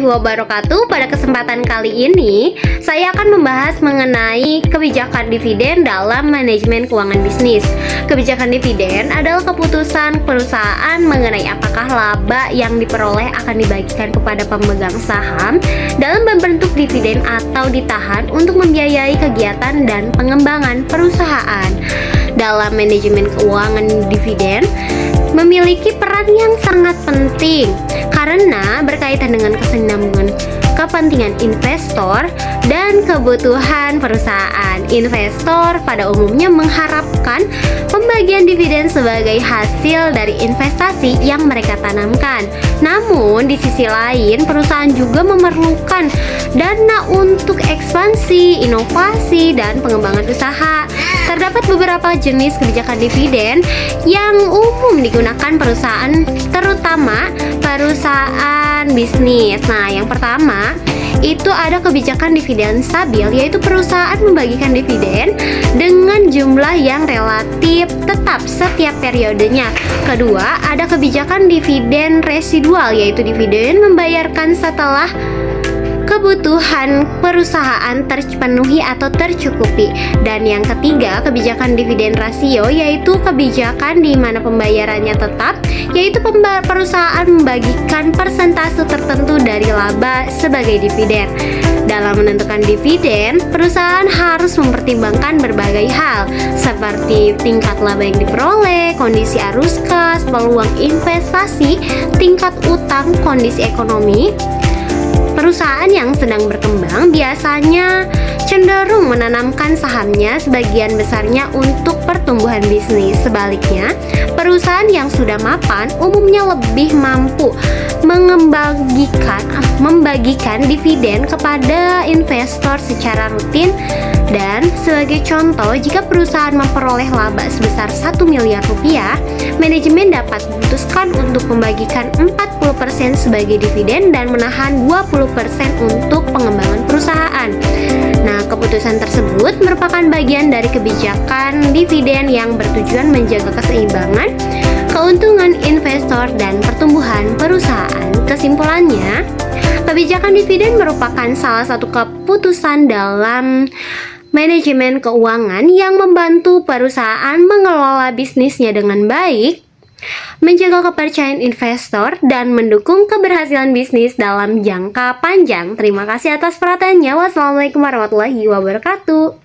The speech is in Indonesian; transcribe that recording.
wabarakatuh. Pada kesempatan kali ini, saya akan membahas mengenai kebijakan dividen dalam manajemen keuangan bisnis. Kebijakan dividen adalah keputusan perusahaan mengenai apakah laba yang diperoleh akan dibagikan kepada pemegang saham dalam bentuk dividen atau ditahan untuk membiayai kegiatan dan pengembangan perusahaan. Dalam manajemen keuangan, dividen memiliki peran yang sangat penting karena berkaitan dengan kesinambungan kepentingan investor dan kebutuhan perusahaan. Investor pada umumnya mengharapkan pembagian dividen sebagai hasil dari investasi yang mereka tanamkan. Namun di sisi lain, perusahaan juga memerlukan dana untuk ekspansi, inovasi, dan pengembangan usaha. Terdapat beberapa jenis kebijakan dividen yang umum digunakan perusahaan, terutama perusahaan bisnis. Nah, yang pertama itu ada kebijakan dividen stabil, yaitu perusahaan membagikan dividen dengan jumlah yang relatif tetap setiap periodenya. Kedua, ada kebijakan dividen residual, yaitu dividen membayarkan setelah kebutuhan perusahaan terpenuhi atau tercukupi. Dan yang ketiga, kebijakan dividen rasio, yaitu kebijakan di mana pembayarannya tetap, yaitu perusahaan membagikan persentase tertentu dari laba sebagai dividen. Dalam menentukan dividen, perusahaan harus mempertimbangkan berbagai hal seperti tingkat laba yang diperoleh, kondisi arus kas, peluang investasi, tingkat utang, kondisi ekonomi. Perusahaan yang sedang berkembang biasanya cenderung menanamkan sahamnya sebagian besarnya untuk pertumbuhan bisnis. Sebaliknya, perusahaan yang sudah mapan umumnya lebih mampu membagikan dividen kepada investor secara rutin. Dan sebagai contoh, jika perusahaan memperoleh laba sebesar 1 miliar rupiah, manajemen dapat memutuskan untuk membagikan 40% sebagai dividen dan menahan 20% untuk pengembangan perusahaan. Nah, keputusan tersebut merupakan bagian dari kebijakan dividen yang bertujuan menjaga keseimbangan, keuntungan investor, dan pertumbuhan perusahaan. Kesimpulannya, kebijakan dividen merupakan salah satu keputusan dalam manajemen keuangan yang membantu perusahaan mengelola bisnisnya dengan baik, menjaga kepercayaan investor, dan mendukung keberhasilan bisnis dalam jangka panjang. Terima kasih atas perhatiannya. Wassalamualaikum warahmatullahi wabarakatuh.